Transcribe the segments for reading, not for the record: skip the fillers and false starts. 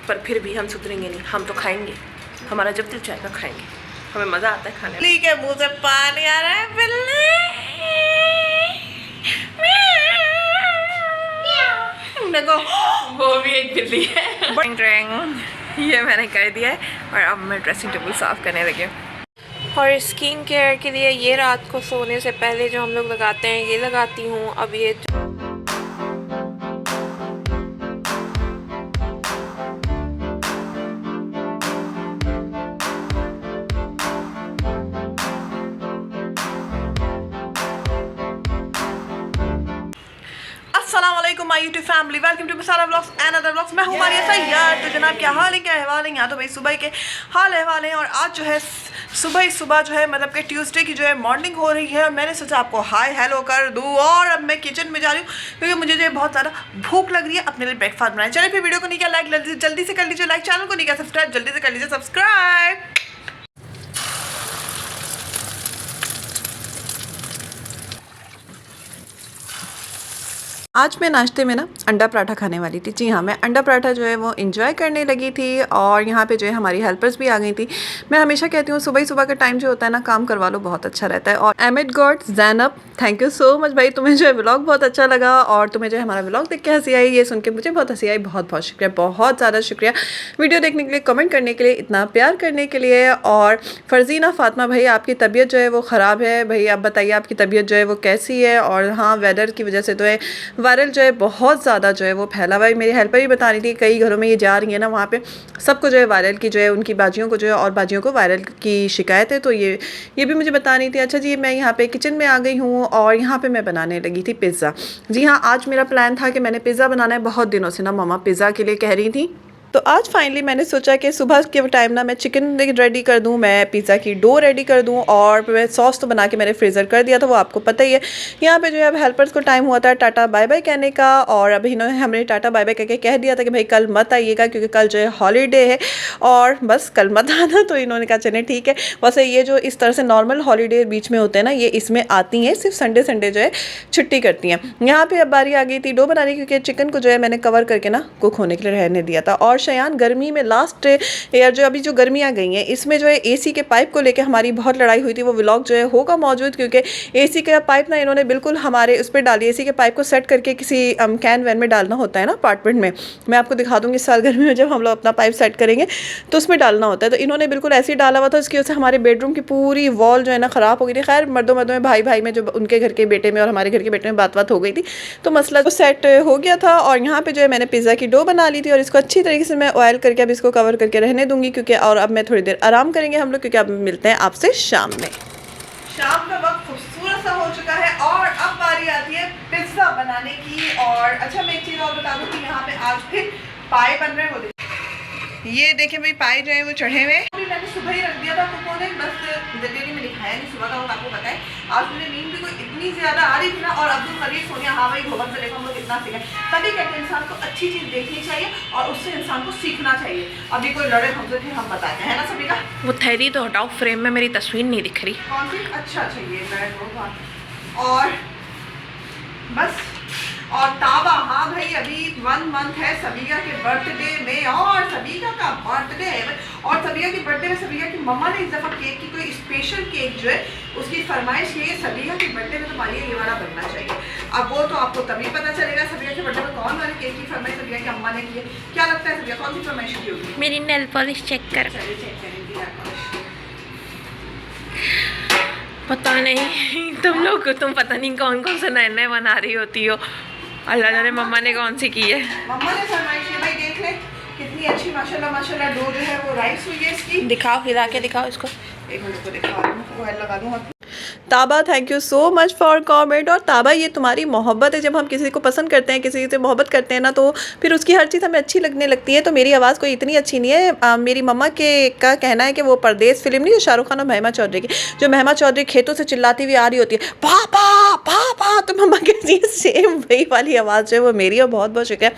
पर फिर भी हम सुधरेंगे नहीं, हम तो खाएंगे, हमारा जब दिल चाहेगा खाएंगे, हमें मज़ा आता है खाने में। के मुंह से पानी आ रहा है बिल्ली, देखो वो भी एक बिल्ली है। ये मैंने कर दिया है और अब मैं ड्रेसिंग टेबल साफ़ करने लगी हूँ। और स्किन केयर के लिए ये रात को सोने से पहले जो हम लोग लगाते हैं ये लगाती हूँ। अब ये अस्सलामुअलैकुम my YouTube family, welcome to masala vlogs and other vlogs. मैं हूँ मारिया सैयद। तो जनाब क्या हाल है, क्या अहवाल है? यहाँ तो भाई सुबह के हाल अहवाल हैं। और आज जो है सुबह जो है मतलब कि ट्यूसडे की जो है मॉर्निंग हो रही है। मैंने सोचा आपको हाय हेलो कर दूँ और अब मैं किचन में जा रही हूँ क्योंकि मुझे जो है बहुत ज़्यादा भूख लग रही है अपने लिए ब्रेकफास्ट बनाए। चलिए फिर वीडियो को नहीं किया लाइक जल्दी से कर लीजिए लाइक, चैनल को नहीं किया सब्सक्राइब जल्दी से कर लीजिए सब्सक्राइब। आज मैं नाश्ते में ना अंडा पराठा खाने वाली थी। जी हाँ, मैं अंडा पराठा जो है वो एंजॉय करने लगी थी और यहाँ पे जो है हमारी हेल्पर्स भी आ गई थी। मैं हमेशा कहती हूँ सुबह का टाइम जो होता है ना काम करवा लो, बहुत अच्छा रहता है। और एमिड God Zainab, thank you so much भाई, तुम्हें जो है व्लॉग बहुत अच्छा लगा और तुम्हें जो है हमारा व्लॉग देख के हंसी आई, ये सुन के मुझे बहुत हंसी आई। बहुत बहुत शुक्रिया, बहुत ज़्यादा शुक्रिया वीडियो देखने के लिए, कमेंट करने के लिए, इतना प्यार करने के लिए। और फरजीना फातिमा भाई, आपकी तबीयत जो है वो ख़राब है भाई, आप बताइए आपकी तबीयत जो है वो कैसी है? और हाँ, वेदर की वजह से तो है वायरल जो है बहुत ज़्यादा जो है वो फैला हुआ है। मेरी हेल्पर ही बता रही थी कई घरों में ये जा रही है ना, वहाँ पे सबको जो है वायरल की जो है उनकी बाजियों को जो है और बाजियों को वायरल की शिकायत है। तो ये भी मुझे बता रही थी। अच्छा जी, मैं यहाँ पे किचन में आ गई हूँ और यहाँ पे मैं बनाने लगी थी पिज़्ज़ा। जी हाँ, आज मेरा प्लान था कि मैंने पिज़्ज़ा बनाना है, बहुत दिनों से ना मम्मा पिज़्ज़ा के लिए कह रही थी। तो आज फाइनली मैंने सोचा कि सुबह के टाइम ना मैं चिकन रेडी कर दूं, मैं पिज़्ज़ा की डो रेडी कर दूं और मैं सॉस तो बना के मैंने फ्रीज़र कर दिया था, वो आपको पता ही है। यहाँ पे जो है अब हेल्पर्स को टाइम हुआ था टाटा बाय बाय कहने का और अभी इन्होंने हमने टाटा बाय बाय करके कह दिया था कि भाई कल मत आइएगा क्योंकि कल जो है हॉलीडे है और बस कल मत आना। तो इन्होंने कहा चले ठीक है। वैसे ये जो इस तरह से नॉर्मल हॉलीडे बीच में होते हैं ना, ये इसमें आती हैं, सिर्फ संडे जो है छुट्टी करती हैं। यहाँ पर अब बारी आ गई थी डो बनाने की क्योंकि चिकन को जो है मैंने कवर करके ना कुक होने के लिए रहने दिया था। और शयान गर्मी में लास्ट ईयर जो अभी जो गर्मियाँ गई हैं इसमें जो है एसी के पाइप को लेकर हमारी बहुत लड़ाई हुई थी। वो व्लॉग जो है होगा मौजूद क्योंकि एसी का पाइप ना इन्होंने बिल्कुल हमारे उस पर डाली। एसी के पाइप को सेट करके किसी कैन वैन में डालना होता है ना अपार्टमेंट में, मैं आपको दिखा दूँगी इस साल गर्मी में जब हम लोग अपना पाइप सेट करेंगे तो उसमें डालना होता है। तो इन्होंने बिल्कुल ऐसे ही डाला हुआ था, उसकी वजह से हमारे बेडरूम की पूरी वॉल जो है ना ख़राब हो गई थी। खैर मर्दों में भाई में जो उनके घर के बेटे में और हमारे घर के बेटे में बात हो गई थी तो मसला जो सेट हो गया था। और यहाँ पर जो है मैंने पिज़्ज़ा की डो बना ली थी और इसको अच्छी तरीके से मैं ऑयल करके अब इसको कवर करके रहने दूंगी क्योंकि और अब मैं थोड़ी देर आराम करेंगे हम लोग क्योंकि अब मिलते हैं आपसे शाम में। शाम का वक्त खूबसूरत सा हो चुका है और अब बारी आती है पिज़्ज़ा बनाने की। और अच्छा मैं एक चीज़ और बता दूं कि यहाँ पे आज फिर पाए बन रहे हैं। वो ये देखें भाई पाए जो है वो चढ़े हुए। मैंने सुबह ही रख दिया था कुक होने, बस जल्दी में दिखाया नहीं सुबह का। आपको पता है आज मुझे नींद भी कोई इतनी ज़्यादा आ रही थी ना। और अब्दुल करीब सोनिया हाँ भाई भवन से लेकर हम लोग इतना सीखे, तभी कहते हैं इंसान को अच्छी चीज़ देखनी चाहिए और उससे इंसान को सीखना चाहिए। अभी कोई लड़े हमसे थे हम बताते हैं ना सभी का। वो थैली तो हटाओ, फ्रेम में मेरी तस्वीर नहीं दिख रही। कौन सी? अच्छा ये और बस। और ताबा हाँ भाई अभी 1 मंथ है सबिया के बर्थडे में और सबिया का बर्थडे है। और सबिया के बर्थडे में सबिया की मम्मा ने इस दफ़ा केक की कोई स्पेशल केक जो है उसकी फरमाइश की है, सबिया के बर्थडे में तो मारिया ये वाला बनना चाहिए। अब वो तो आपको तभी पता चलेगा सबिया के बर्थडे में कौन वाले केक की फरमाइश सबिया की अम्मा ने की है। क्या लगता है सबिया कौन सी फरमाइश की होगी? मेरी नेल पॉलिश चेक कर। चेक करेंगे। पता नहीं तुम पता नहीं कौन से नए बना रही होती हो। अल्लाह जाने मम्मा ने कौन सी की है। मम्मा ने फरमाइश है भाई, देख ले कितनी अच्छी माशाल्लाह डो जो है वो राइस हुई है इसकी। दिखाओ, हिला के दिखाओ इसको। एक मिनट को दिखा रही हूँ, ऑयल लगा दूँ। ताबा thank you so much for comment. और ताबा ये तुम्हारी मोहब्बत है, जब हम किसी को पसंद करते हैं, किसी से मोहब्बत करते हैं ना तो फिर उसकी हर चीज़ हमें अच्छी लगने लगती है। तो मेरी आवाज़ कोई इतनी अच्छी नहीं है। मेरी मम्मा का कहना है कि वो परदेस फिल्म नहीं जो शाहरुख खान और महिमा चौधरी की, जो महिमा चौधरी खेतों से चिल्लाती हुई आ रही होती है पापा पापा, तो मम्मा कहती है सेम वही वाली आवाज़ जो है वो मेरी। और बहुत बहुत शुक्रिया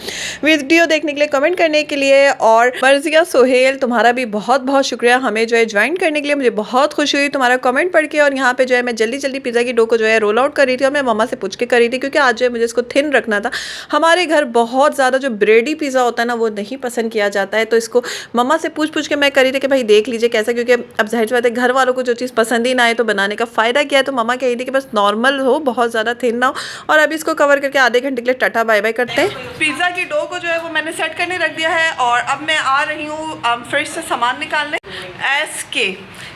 वीडियो देखने के लिए, कमेंट करने के लिए। और मर्जिया सोहेल तुम्हारा भी बहुत बहुत शुक्रिया हमें जो है ज्वाइन करने के लिए। मुझे बहुत खुशी हुई तुम्हारा कमेंट पढ़ के। और यहाँ पे जो है मैं जल्दी जल्दी पिज़्ज़ा की डो को जो है रोल आउट कर रही थी और मैं मम्मा से पूछ के कर रही थी, क्योंकि आज जो है मुझे इसको थिन रखना था। हमारे घर बहुत ज़्यादा जो ब्रेडी पिज़्ज़ा होता है ना वो नहीं पसंद किया जाता है, तो इसको मम्मा से पूछ के मैं कर रही थी कि भाई देख लीजिए कैसा, क्योंकि अब जाहिर सी बात है घर वालों को जो चीज़ पसंद ही ना आए तो बनाने का फ़ायदा क्या है। तो मम्मा कह रही थी कि बस नॉर्मल हो, बहुत ज़्यादा थिन ना हो। और अभी इसको कवर करके आधे घंटे के लिए टाटा बाय बाय करते हैं। पिज़्ज़ा की डो को जो है वो मैंने सेट करने रख दिया है और अब मैं आ रही हूँ फ्रिज से सामान निकालने।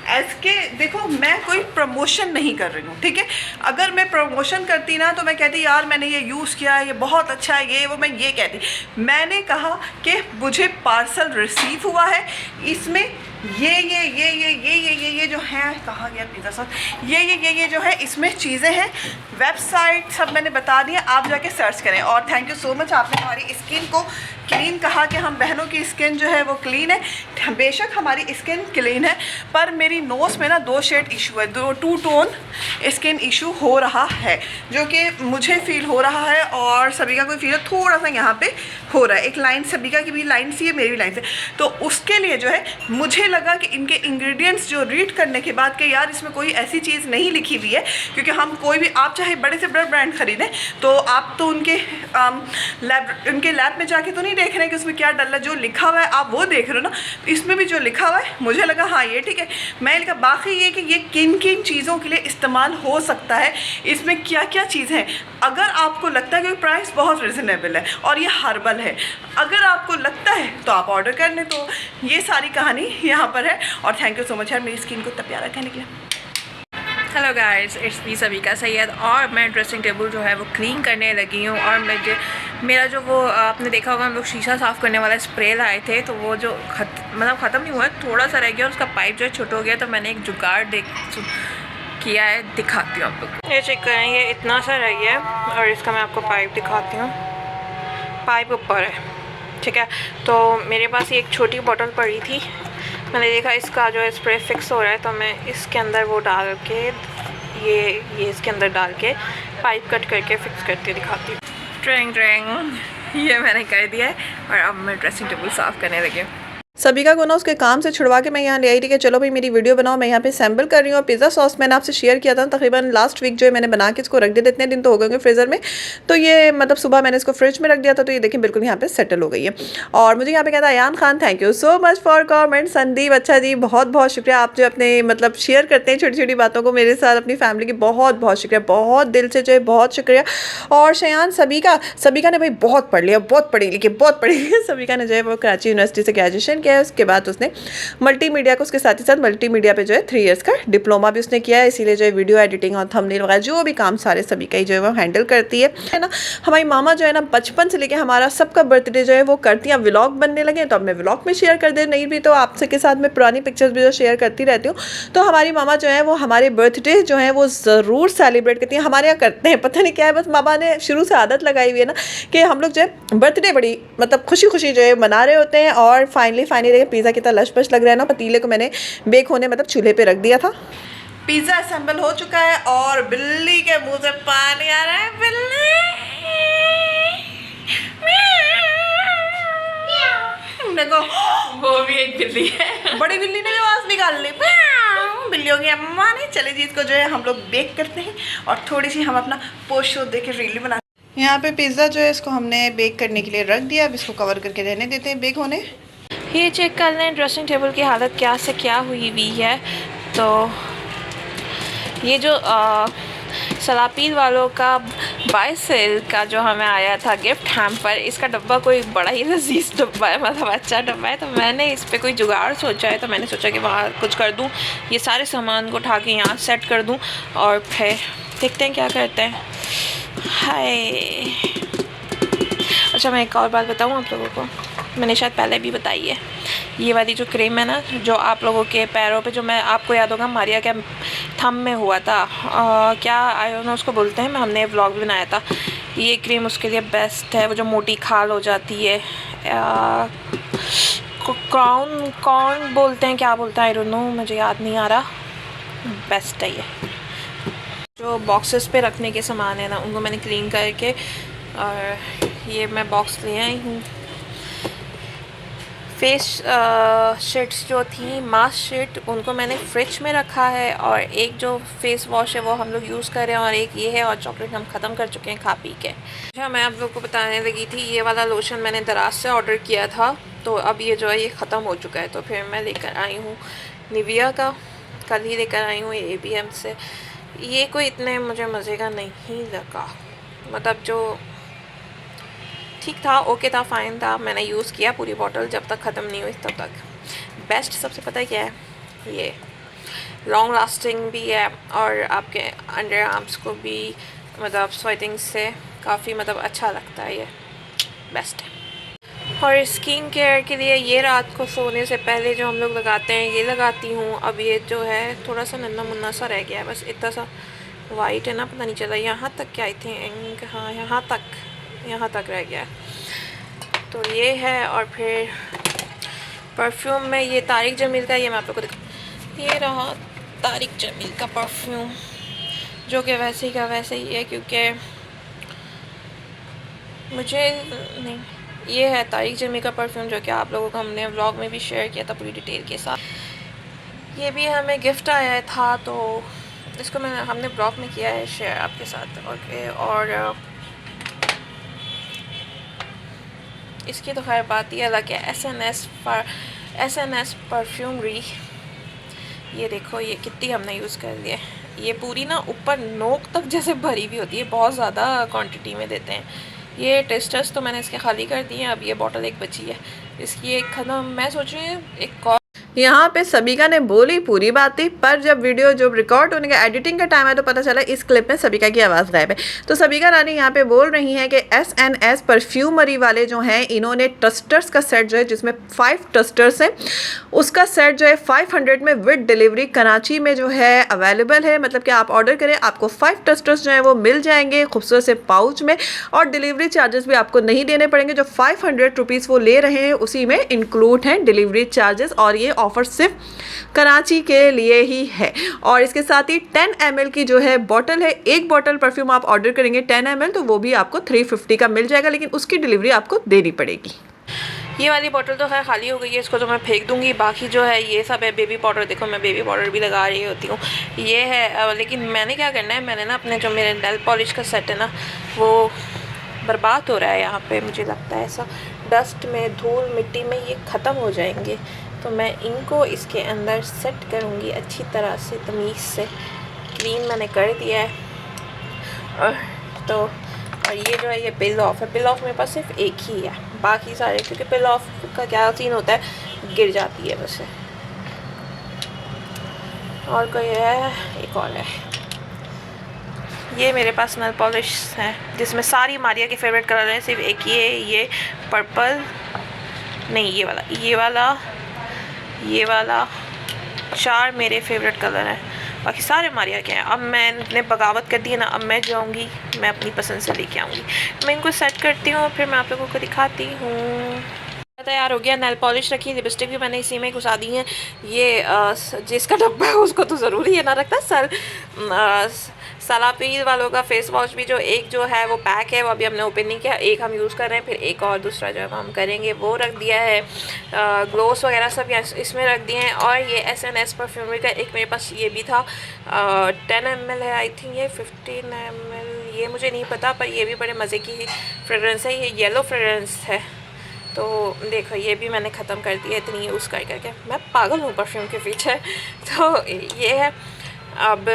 एसके देखो, मैं कोई प्रमोशन नहीं कर रही हूँ, ठीक है। अगर मैं प्रमोशन करती ना तो मैं कहती यार मैंने ये यूज़ किया है, ये बहुत अच्छा है, ये वो, मैं ये कहती। मैंने कहा कि मुझे पार्सल रिसीव हुआ है, इसमें ये जो है, कहाँ गया पिज़्ज़ा सॉस, ये जो है इसमें चीज़ें हैं। वेबसाइट सब मैंने बता दिया, आप जाके सर्च करें। और थैंक यू सो मच, आपने हमारी स्किन को क्लीन कहा कि हम बहनों की स्किन जो है वो क्लीन है। बेशक हमारी स्किन क्लीन है, पर मेरी नोज़ में ना 2 शेड इशू है, 2 टोन स्किन इशू हो रहा है, जो कि मुझे फील हो रहा है और सभी का कोई फील थोड़ा सा यहाँ पे हो रहा है। एक लाइन सभी की भी लाइन सी है, मेरी भी लाइन से। तो उसके लिए जो है मुझे लगा कि इनके इंग्रेडिएंट्स जो रीड करने के बाद कि यार इसमें कोई ऐसी चीज़ नहीं लिखी हुई है, क्योंकि हम कोई भी, आप चाहे बड़े से बड़ा ब्रांड खरीदें तो आप तो उनके लैब में जाके तो नहीं देख रहे हैं कि उसमें क्या डल है। जो लिखा हुआ है आप वो देख रहे हो ना, इसमें भी जो लिखा हुआ है मुझे लगा हाँ ये ठीक है। मैं लिखा बाकी ये कि ये किन किन चीज़ों के लिए इस्तेमाल हो सकता है, इसमें क्या क्या चीज़ें हैं। अगर आपको लगता है कि प्राइस बहुत रिजनेबल है और ये हर्बल है, अगर आपको लगता है तो आप ऑर्डर कर लें। तो ये सारी कहानी यहाँ पर है। और थैंक यू सो मच यार मेरी स्किन को इतना प्यारा कहने के लिए। Hello guys, it's me Savika Syed और मैं ड्रेसिंग टेबल जो है वो क्लीन करने लगी हूँ। और मेरा जो वो आपने देखा होगा हम लोग शीशा साफ़ करने वाला स्प्रे लाए थे, तो वो जो ख़त्म नहीं हुआ, थोड़ा सा रह गया और उसका पाइप जो है छोटा हो गया। तो मैंने एक जुगाड़ किया है, दिखाती हूँ आप लोग को। ये चेक करें, ये इतना सा रह गया है और इसका मैं आपको पाइप दिखाती हूँ। पाइप ऊपर है, ठीक है। तो मेरे पास ये एक छोटी बोतल पड़ी थी, मैंने देखा इसका जो है स्प्रे फिक्स हो रहा है, तो मैं इसके अंदर वो डाल के ये इसके अंदर डाल के पाइप कट करके फिक्स करके दिखाती हूँ। ट्रेंग ये मैंने कर दिया है और अब मैं ड्रेसिंग टेबल साफ़ करने लगी हूँ। सबिका को ना उसके काम से छुड़वा के मैं यहाँ ले आई थी कि चलो भाई मेरी वीडियो बनाओ, मैं यहाँ पे सैम्पल कर रही हूँ। और पिज़्ज़ा सॉस मैंने आपसे शेयर किया था तकरीबन लास्ट वीक, जो है मैंने बना के इसको रख दिया था, इतने दिन तो हो गए फ्रीज़र में। तो ये मतलब सुबह मैंने इसको फ्रिज में रख दिया था, तो ये देखिए बिल्कुल यहाँ पे सेटल हो गई है। और मुझे यहाँ पे कहता है Ayaan Khan, thank you so much for comment. Sandeep अच्छा जी, बहुत बहुत शुक्रिया, आप जो अपने मतलब शेयर करते हैं छोटी छोटी बातों को मेरे साथ, अपनी फैमिली की बहुत बहुत शुक्रिया, बहुत दिल से जो है बहुत शुक्रिया। और शयान सबिका ने भाई बहुत पढ़ लिया, बहुत पढ़ी लिखी सबिका ने जो है वो कराची यूनिवर्सिटी से ग्रेजुएशन किया है, उसके बाद उसने मल्टीमीडिया को उसके साथ ही साथ मल्टीमीडिया पे जो है 3 इयर्स का डिप्लोमा भी उसने किया है। इसीलिए जो है वीडियो एडिटिंग और थंबनेल वगैरह जो भी काम सारे सभी का ही जो है वो हैंडल करती है ना। हमारी मामा जो है ना बचपन से लेके हमारा सबका बर्थडे जो है वो करती हैं। व्लॉग बनने लगे तो अब मैं व्लॉग में शेयर कर दे, नहीं भी तो आपसे के साथ मैं पुरानी पिक्चर्स भी जो शेयर करती रहती हूँ। तो हमारी मामा जो है वो हमारे बर्थडे जो है वो ज़रूर सेलिब्रेट करती हैं, हमारे यहाँ करते हैं, पता नहीं क्या है, बस मामा ने शुरू से आदत लगाई हुई है ना कि हम लोग जो है बर्थडे बड़ी मतलब खुशी जो है मना रहे होते हैं। और फाइनली देखिए पिज़्ज़ा कितना लश-पश लग रहा है ना। पतीले को मैंने बेक होने मतलब चूल्हे पे रख दिया था। पिज़्ज़ा असेंबल हो चुका है और बिल्ली के मुंह से पानी आ रहा है। बिल्ली देखो, वो भी एक बिल्ली है, बड़ी बिल्ली ने भी आवाज़ निकाल ली, बिल्लियों की अम्मा ने। चले जी इसको जो है हम लोग बेक करते हैं और थोड़ी सी हम अपना पोस्ट शो देके रील बना। यहाँ पे पिज़्ज़ा जो है इसको हमने बेक करने के लिए रख दिया, अब इसको कवर करके रहने देते हैं बेक होने। ये चेक कर लें ड्रेसिंग टेबल की हालत क्या से क्या हुई है। तो ये जो सलापील वालों का बाय सेल का जो हमें आया था गिफ्ट हैम्पर, इसका डब्बा कोई बड़ा ही लजीज डब्बा है, मतलब अच्छा डब्बा है। तो मैंने इस पर कोई जुगाड़ सोचा है, तो मैंने सोचा कि वहाँ कुछ कर दूँ, ये सारे सामान को उठा के यहाँ सेट कर दूँ और फिर देखते हैं क्या करते हैं। हाय, अच्छा मैं एक और बात बताऊँ आप लोगों को, मैंने शायद पहले भी बताई है। ये वाली जो क्रीम है ना, जो आप लोगों के पैरों पे, जो मैं आपको याद होगा मारिया के थंब में हुआ था, क्या आयोना उसको बोलते हैं, हमने व्लॉग भी बनाया था। ये क्रीम उसके लिए बेस्ट है, वो जो मोटी खाल हो जाती है, कौन बोलते हैं, क्या बोलते हैं, आई डोंट नो, मुझे याद नहीं आ रहा। बेस्ट है ये। जो बॉक्सेस पे रखने के सामान है ना, उनको मैंने क्लीन करके, और ये मैं बॉक्स ले आई हूँ। फेस शीट्स जो थी, मास्क शीट, उनको मैंने फ्रिज में रखा है, और एक जो फेस वॉश है वो हम लोग यूज़ कर रहे हैं, और एक ये है, और चॉकलेट हम ख़त्म कर चुके हैं खा पी के। अच्छा, मैं आप लोग को बताने लगी थी, ये वाला लोशन मैंने दराज से ऑर्डर किया था, तो अब ये जो है ये ख़त्म हो चुका है, तो फिर मैं लेकर आई हूँ निविया का, कल ही लेकर आई हूँ ये ABM से। ये कोई इतने मुझे मज़े का नहीं लगा, मतलब जो ठीक था, ओके था, फ़ाइन था, मैंने यूज़ किया पूरी बॉटल, जब तक ख़त्म नहीं हुई तब तक। बेस्ट सबसे पता है क्या है, ये लॉन्ग लास्टिंग भी है, और आपके अंडर आर्म्स को भी मतलब स्वेटिंग से काफ़ी मतलब अच्छा लगता है, ये बेस्ट है। और स्किन केयर के लिए ये रात को सोने से पहले जो हम लोग लगाते हैं ये लगाती हूँ। अब ये जो है थोड़ा सा नन्ना मुन्ना सा रह गया है, बस इतना सा वाइट है ना, पता नहीं चला यहाँ तक क्या, आई थिंक हाँ यहाँ तक रह गया है। तो ये है, और फिर परफ्यूम में ये तारिक जमील का, ये मैं आप लोग को दिखा, ये रहा तारिक जमील का परफ्यूम, जो कि वैसे ही का वैसे ही है, क्योंकि मुझे नहीं, ये है तारिक जमील का परफ्यूम, जो कि आप लोगों को हमने व्लॉग में भी शेयर किया था पूरी डिटेल के साथ। ये भी हमें गिफ्ट आया था, तो इसको हमने ब्लॉग में किया है शेयर आपके साथ। ओके, और इसकी तो खैर बात ही अलग है, SNS परफ्यूमरी। ये देखो ये कितनी हमने यूज़ कर ली है, ये पूरी ना ऊपर नोक तक जैसे भरी हुई होती है, बहुत ज़्यादा क्वांटिटी में देते हैं। ये टेस्टर्स तो मैंने इसके खाली कर दिए हैं, अब ये बॉटल एक बची है, इसकी एक ख़त्म। मैं सोच रही हूँ एक और। यहाँ पे सबिका ने बोली पूरी बातें, पर जब वीडियो जब रिकॉर्ड होने का एडिटिंग का टाइम है तो पता चला इस क्लिप में सबिका की आवाज़ गायब है। तो सबिका रानी यहाँ पे बोल रही हैं कि SNS परफ्यूमरी वाले जो हैं, इन्होंने टस्टर्स का सेट जो है, जिसमें 5 टस्टर्स हैं, उसका सेट जो है 500 में विद डिलीवरी कराची में जो है अवेलेबल है। मतलब कि आप ऑर्डर करें, आपको 5 टस्टर्स जो हैं वो मिल जाएंगे खूबसूरत से पाउच में, और डिलीवरी चार्जेस भी आपको नहीं देने पड़ेंगे। जो 500 रुपीज़ वो ले रहे हैं उसी में इंक्लूड हैं डिलीवरी चार्जेस, और ये ऑफर सिर्फ कराची के लिए ही है। और इसके साथ ही 10 ml की जो है बॉटल है, एक बॉटल परफ्यूम आप ऑर्डर करेंगे 10 ml, तो वो भी आपको 350 का मिल जाएगा, लेकिन उसकी डिलीवरी आपको देनी पड़ेगी। ये वाली बॉटल तो खैर खाली हो गई है, इसको तो मैं फेंक दूंगी। बाकी जो है ये सब है बेबी पाउडर, देखो मैं बेबी पाउडर भी लगा रही होती हूँ, ये है। लेकिन मैंने क्या करना है, मैंने ना अपने जो मेरे नेल पॉलिश का सेट है ना, वो बर्बाद हो रहा है यहाँ पे, मुझे लगता है ऐसा, डस्ट में, धूल मिट्टी में ये ख़त्म हो जाएंगे, तो मैं इनको इसके अंदर सेट करूँगी अच्छी तरह से, तमीज़ से। क्लीन मैंने कर दिया है, और ये जो है ये पिल ऑफ है। पिल ऑफ मेरे पास सिर्फ एक ही है, बाकी सारे, क्योंकि पिल ऑफ का क्या सीन होता है, गिर जाती है बस। और कोई है, एक और है, ये मेरे पास नेल पॉलिश है जिसमें सारी मारिया के फेवरेट कलर है, सिर्फ एक ये पर्पल नहीं, ये वाला 4 मेरे फेवरेट कलर हैं, बाकी सारे मारिया के हैं। अब मैंने बगावत कर दी है ना, अब मैं जाऊँगी, मैं अपनी पसंद से लेके आऊँगी। मैं इनको सेट करती हूँ, फिर मैं आप लोगों को दिखाती हूँ। तैयार हो गया, नेल पॉलिश रखी, लिपस्टिक भी मैंने इसी में घुसा दी है। ये जिसका डब्बा है उसको तो ज़रूरी है ना रखता। सलापील वालों का फेस वॉश भी जो एक जो है वो पैक है, वो अभी हमने ओपन नहीं किया, एक हम यूज़ कर रहे हैं, फिर एक और दूसरा जो है हम करेंगे, वो रख दिया है। ग्लोस वगैरह सब इसमें रख दिए हैं। और ये SNS परफ्यूमरी का एक मेरे पास ये भी था, 10 ml है आई थिंक, ये 15 ml, ये मुझे नहीं पता, पर ये भी बड़े मज़े की फ्रेगरेंस है, ये येलो फ्रेगरेंस है। तो देखो ये भी मैंने ख़त्म कर दिया, इतनी यूज़ करके मैं पागल हूँ परफ्यूम के पीछे। तो ये है। अब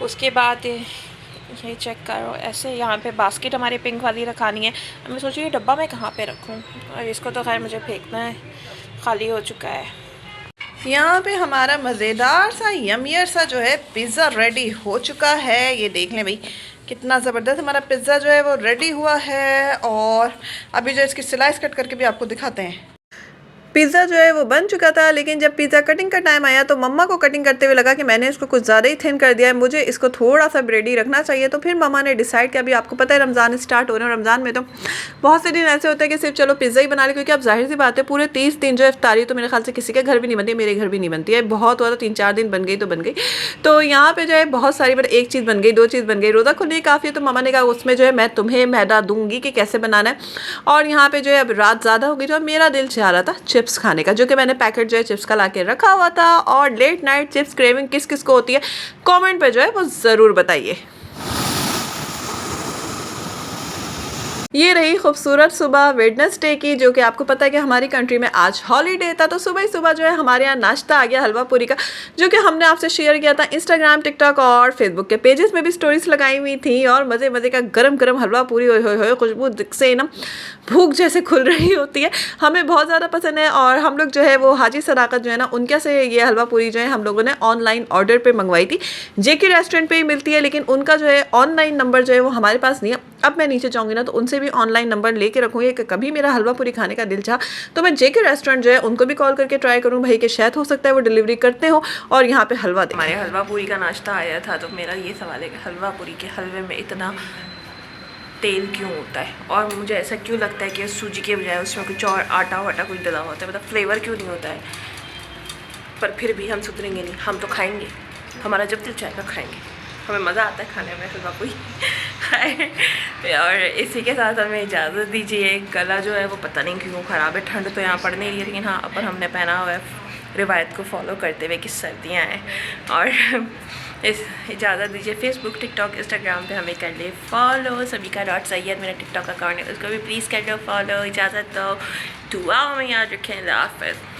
उसके बाद ये चेक करो, ऐसे यहाँ पे बास्केट हमारी पिंक वाली रखानी है। मैं सोच रही हूँ डब्बा मैं कहाँ पे रखूँ, और इसको तो खैर मुझे फेंकना है, खाली हो चुका है। यहाँ पे हमारा मज़ेदार सा यमियर सा जो है पिज़्ज़ा रेडी हो चुका है। ये देख लें भाई, कितना ज़बरदस्त हमारा पिज़्ज़ा जो है वो रेडी हुआ है। और अभी जो इसकी स्लाइस कट करके भी आपको दिखाते हैं। पिज़्ज़ा जो है वो बन चुका था, लेकिन जब पिज़्ज़ा कटिंग का टाइम आया तो मम्मा को कटिंग करते हुए लगा कि मैंने इसको कुछ ज़्यादा ही थिन कर दिया है, मुझे इसको थोड़ा सा ब्रेडी रखना चाहिए। तो फिर मम्मा ने डिसाइड किया, अभी आपको पता है रमज़ान स्टार्ट हो रहे हैं, रमज़ान में तो बहुत से दिन ऐसे होते हैं कि सिर्फ चलो पिज़्ज़ा ही बना ले, क्योंकि अब जाहिर सी बात है पूरे 30 दिन जो इफ्तारी तो मेरे ख्याल से किसी के घर भी नहीं बनती, मेरे घर भी नहीं बनती है, बहुत हुआ तो 3-4 दिन बन गई तो बन गई। तो यहाँ पे जो है बहुत सारी बार एक चीज़ बन गई, 2 चीज़ बन गई, रोज़ा खुलने काफ़ी है। तो मम्मा ने कहा उसमें जो है मैं तुम्हें मैदा दूंगी कि कैसे बनाना है। और यहाँ पे जो है अब रात ज़्यादा हो गई, जो मेरा दिल चाह रहा था चिप्स खाने का, जो कि मैंने पैकेट जो है चिप्स का ला के रखा हुआ था। और लेट नाइट चिप्स क्रेविंग किस किस को होती है कमेंट पे जो है वो ज़रूर बताइए। ये रही खूबसूरत सुबह वेडनेसडे की, जो कि आपको पता है कि हमारी कंट्री में आज हॉलीडे था। तो सुबह ही सुबह जो है हमारे यहाँ नाश्ता आ गया हलवा पूरी का, जो कि हमने आपसे शेयर किया था इंस्टाग्राम, टिकटॉक और फेसबुक के पेजेस में भी स्टोरीज लगाई हुई थी। और मज़े मज़े का गरम गरम हलवा पूरी हो खुशबू से ना भूख जैसे खुल रही होती है, हमें बहुत ज़्यादा पसंद है। और हम लोग जो है वो हाजी सदाकत जो है ना उनके से ये हलवा पूरी जो है हम लोगों ने ऑनलाइन ऑर्डर पे मंगवाई थी। जेके रेस्टोरेंट पे ही मिलती है, लेकिन उनका जो है ऑनलाइन नंबर जो है वो हमारे पास नहीं है। अब मैं नीचे जाऊँगी ना तो उनसे भी ऑनलाइन नंबर लेके रखूँगी कि कभी मेरा हलवा पूरी खाने का दिल चाह तो मैं जेके रेस्टोरेंट जो है उनको भी कॉल करके ट्राई करूँ भाई, कि शायद हो सकता है वो डिलीवरी करते हो और यहाँ पे हलवा दे। हमारे हलवा पूरी का नाश्ता आया था, तो मेरा ये सवाल है कि हलवा पूरी के हलवे में इतना तेल क्यों होता है, और मुझे ऐसा क्यों लगता है कि सूजी के बजाय उसमें कुछ और आटा वाटा कुछ डला होता है, मतलब फ्लेवर क्यों नहीं होता है। पर फिर भी हम सुधरेंगे नहीं, हम तो खाएंगे, हमारा जब दिल चाहेगा खाएंगे, हमें मज़ा आता है खाने में हलवा पूरी। और इसी के साथ हमें इजाज़त दीजिए। गला जो है वो पता नहीं क्यों ख़राब है, ठंड तो यहाँ पड़ नहीं रही है, लेकिन हाँ अपन हमने पहना हुआ है रिवायत को फॉलो करते हुए कि सर्दियाँ हैं। और इस इजाज़त दीजिए। फेसबुक, टिकटॉक, इंस्टाग्राम पे हमें कर ले फॉलो। सभी का डॉट सैयद मेरा टिकटॉक अकाउंट है, उसको भी प्लीज़ कर लो फॉलो। इजाज़त दो, दुआ में याद रखें। अल्लाह हाफ़िज़।